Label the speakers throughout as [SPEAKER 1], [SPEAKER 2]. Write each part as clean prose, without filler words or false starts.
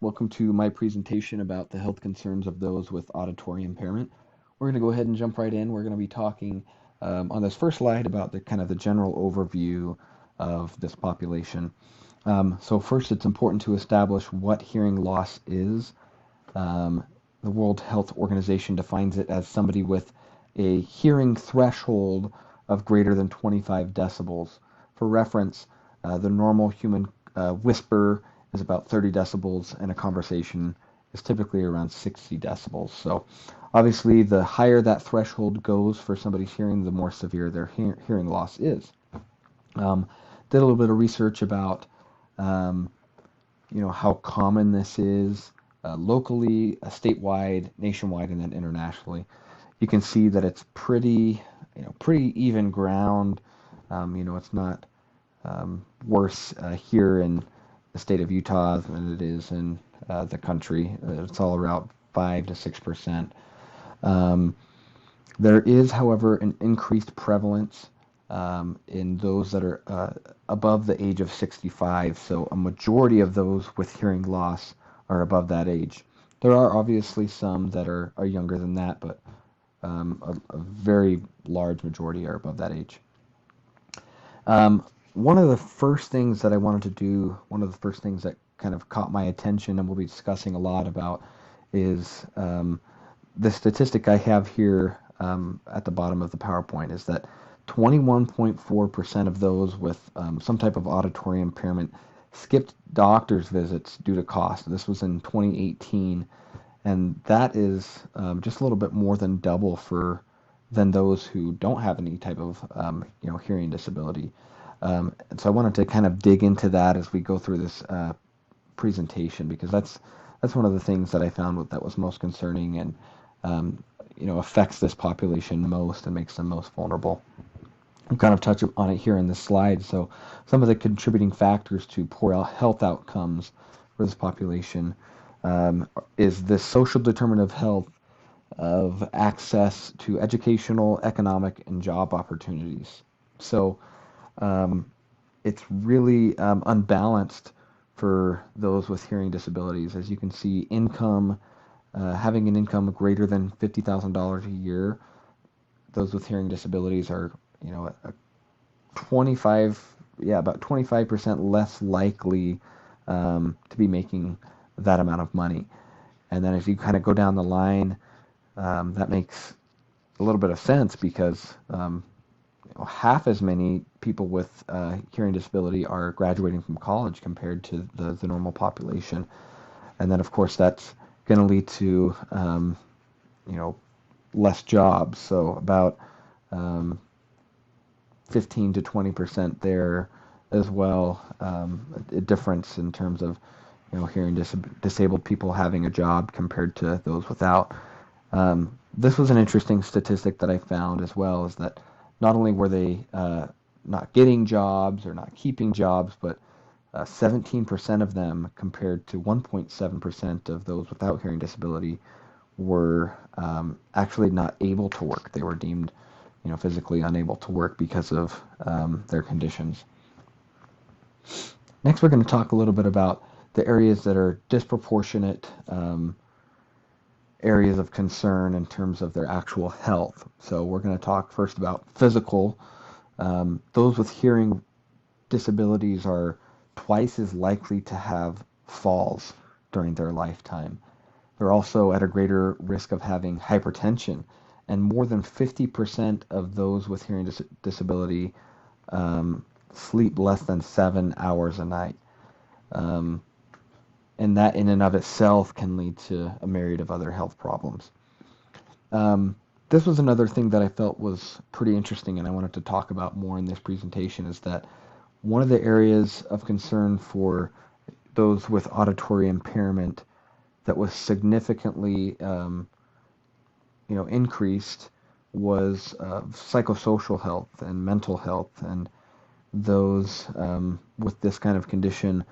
[SPEAKER 1] Welcome to my presentation about the health concerns of those with auditory impairment. We're going to go ahead and jump right in. We're going to be talking on this first slide about the kind of the general overview of this population. So first, it's important to establish what hearing loss is. Um, the World Health Organization defines it as somebody with a hearing threshold of greater than 25 decibels. For reference, the normal human whisper is about 30 decibels, and a conversation is typically around 60 decibels. So, obviously, the higher that threshold goes for somebody's hearing, the more severe their hearing loss is. Um, did a little bit of research about um, how common this is locally, statewide, nationwide, and then internationally. You can see that it's pretty even ground. It's not worse here in the state of Utah than it is in the country. It's all around 5 to 6%. Um, there is, however, an increased prevalence in those that are above the age of 65. So a majority of those with hearing loss are above that age. There are obviously some that are younger than that, but a very large majority are above that age. One of the first things that I wanted to do, one of the first things that kind of caught my attention and we'll be discussing a lot about is the statistic I have here at the bottom of the PowerPoint is that 21.4% of those with some type of auditory impairment skipped doctor's visits due to cost. This was in 2018, and that is just a little bit more than double than those who don't have any type of hearing disability. And so I wanted to kind of dig into that as we go through this presentation because that's one of the things that I found that was most concerning and affects this population most and makes them most vulnerable. I'm kind of touch on it here in this slide. So some of the contributing factors to poor health outcomes for this population is the social determinant of health of access to educational, economic, and job opportunities. So um, it's really unbalanced for those with hearing disabilities. As you can see, having an income greater than $50,000 a year, those with hearing disabilities are, a 25, about 25% less likely to be making that amount of money. And then if you kind of go down the line, that makes a little bit of sense because half as many people with hearing disability are graduating from college compared to the normal population. And then, of course, that's going to lead to, less jobs. So about 15 to 20% there as well, a difference in terms of, hearing disabled people having a job compared to those without. This was an interesting statistic that I found as well, is that not only were they not getting jobs or not keeping jobs, but 17% of them compared to 1.7% of those without hearing disability were actually not able to work. They were deemed, physically unable to work because of their conditions. Next, we're going to talk a little bit about the areas that are disproportionate areas of concern in terms of their actual health. So we're going to talk first about physical. Those with hearing disabilities are twice as likely to have falls during their lifetime. They're also at a greater risk of having hypertension, and more than 50% of those with hearing disability sleep less than 7 hours a night. And that in and of itself can lead to a myriad of other health problems. This was another thing that I felt was pretty interesting and I wanted to talk about more in this presentation, is that one of the areas of concern for those with auditory impairment that was significantly increased was psychosocial health and mental health. And those with this kind of condition,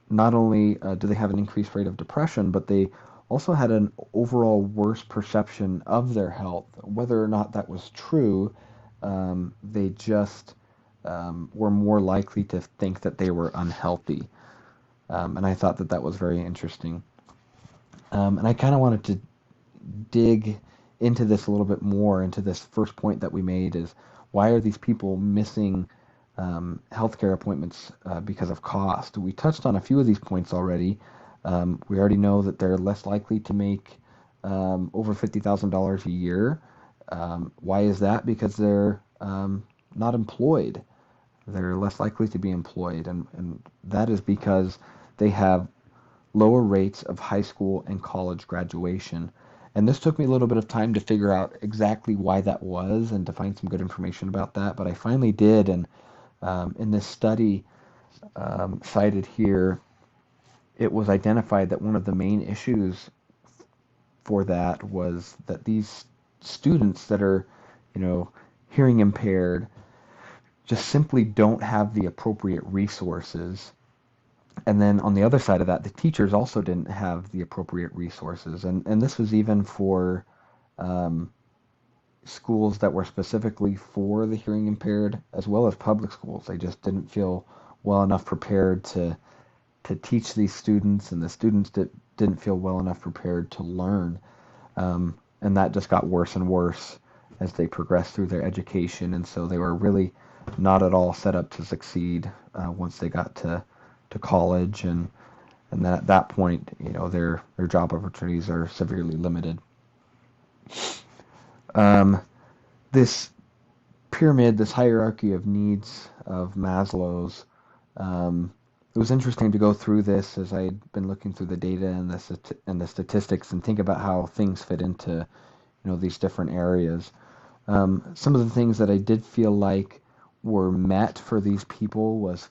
[SPEAKER 1] not only do they have an increased rate of depression, but they also had an overall worse perception of their health. Whether or not that was true, they just were more likely to think that they were unhealthy. And I thought that that was very interesting. And I kind of wanted to dig into this a little bit more, into this first point that we made is why are these people missing healthcare appointments because of cost? We touched on a few of these points already. We already know that they're less likely to make over $50,000 a year. Why is that? Because they're not employed. They're less likely to be employed, and that is because they have lower rates of high school and college graduation. And this took me a little bit of time to figure out exactly why that was and to find some good information about that, but I finally did. And in this study cited here, it was identified that one of the main issues for that was that these students that are, you know, hearing impaired just simply don't have the appropriate resources. And then on the other side of that, the teachers also didn't have the appropriate resources. And this was even for um, schools that were specifically for the hearing impaired, as well as public schools. They just didn't feel well enough prepared to teach these students, and the students didn't feel well enough prepared to learn. And that just got worse and worse as they progressed through their education. And so they were really not at all set up to succeed once they got to college. And then at that point, you know, their job opportunities are severely limited. Um, this pyramid, this hierarchy of needs of Maslow's, um, it was interesting to go through this as I had been looking through the data and the statistics and think about how things fit into, you know, these different areas. Some of the things that I did feel like were met for these people was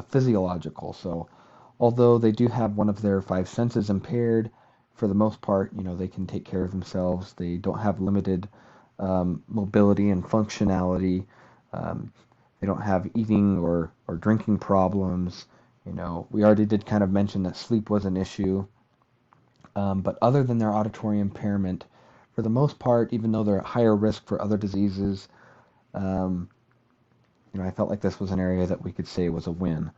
[SPEAKER 1] physiological. So, although they do have one of their five senses impaired, for the most part, you know, they can take care of themselves. They don't have limited mobility and functionality. Um, they don't have eating or drinking problems. You know, we already did kind of mention that sleep was an issue. But other than their auditory impairment, for the most part, even though they're at higher risk for other diseases, um, you know, I felt like this was an area that we could say was a win.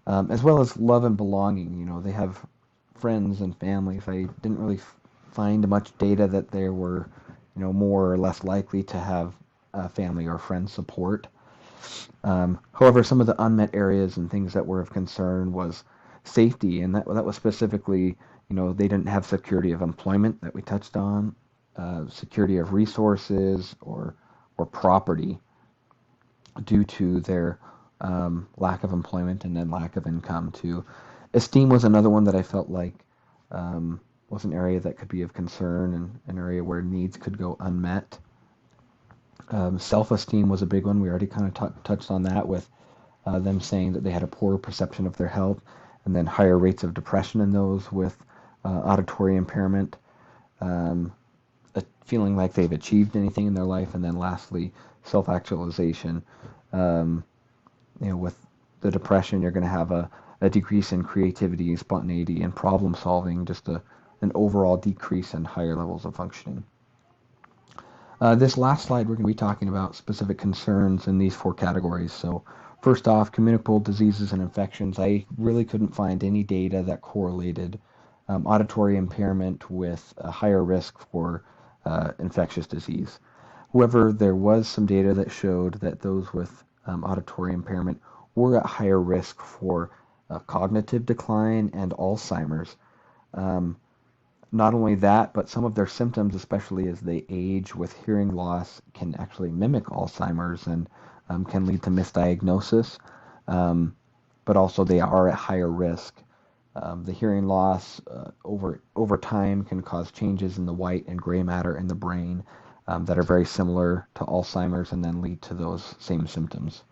[SPEAKER 1] As well as love and belonging. You know, they have friends and families. I didn't really find much data that they were, you know, more or less likely to have family or friend support. However, some of the unmet areas and things that were of concern was safety, and that was specifically, you know, they didn't have security of employment that we touched on, security of resources or property due to their lack of employment and then lack of income too. Esteem was another one that I felt like was an area that could be of concern and an area where needs could go unmet. Self-esteem was a big one. We already kind of touched on that with them saying that they had a poor perception of their health, and then higher rates of depression in those with auditory impairment, feeling like they've achieved anything in their life, and then lastly, self-actualization. Um, you know, with the depression, you're going to have a decrease in creativity, spontaneity, and problem solving, just an overall decrease in higher levels of functioning. This last slide, we're going to be talking about specific concerns in these four categories. So first off, communicable diseases and infections. I really couldn't find any data that correlated auditory impairment with a higher risk for infectious disease. However, there was some data that showed that those with auditory impairment were at higher risk for cognitive decline and Alzheimer's. Um, Not only that, but some of their symptoms, especially as they age with hearing loss, can actually mimic Alzheimer's and can lead to misdiagnosis. Um, but also they are at higher risk. The hearing loss over time can cause changes in the white and gray matter in the brain that are very similar to Alzheimer's and then lead to those same symptoms.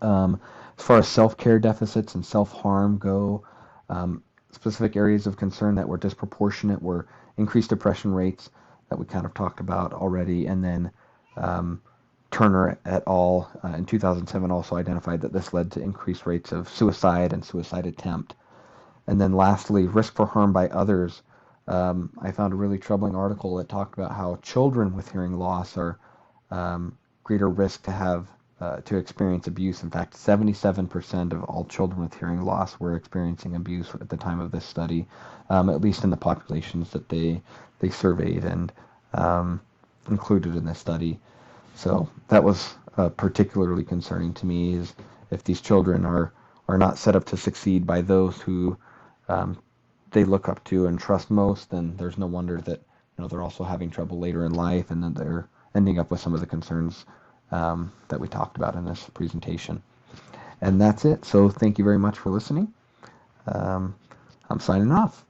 [SPEAKER 1] As far as self-care deficits and self-harm go, specific areas of concern that were disproportionate were increased depression rates that we kind of talked about already, and then um, Turner et al. In 2007 also identified that this led to increased rates of suicide and suicide attempt. And then lastly, risk for harm by others. I found a really troubling article that talked about how children with hearing loss are greater risk to have to experience abuse. In fact, 77% of all children with hearing loss were experiencing abuse at the time of this study, at least in the populations that they surveyed and included in this study. So that was particularly concerning to me, is if these children are not set up to succeed by those who they look up to and trust most, then there's no wonder that they're also having trouble later in life, and then they're ending up with some of the concerns that we talked about in this presentation. And that's it. So thank you very much for listening. I'm signing off.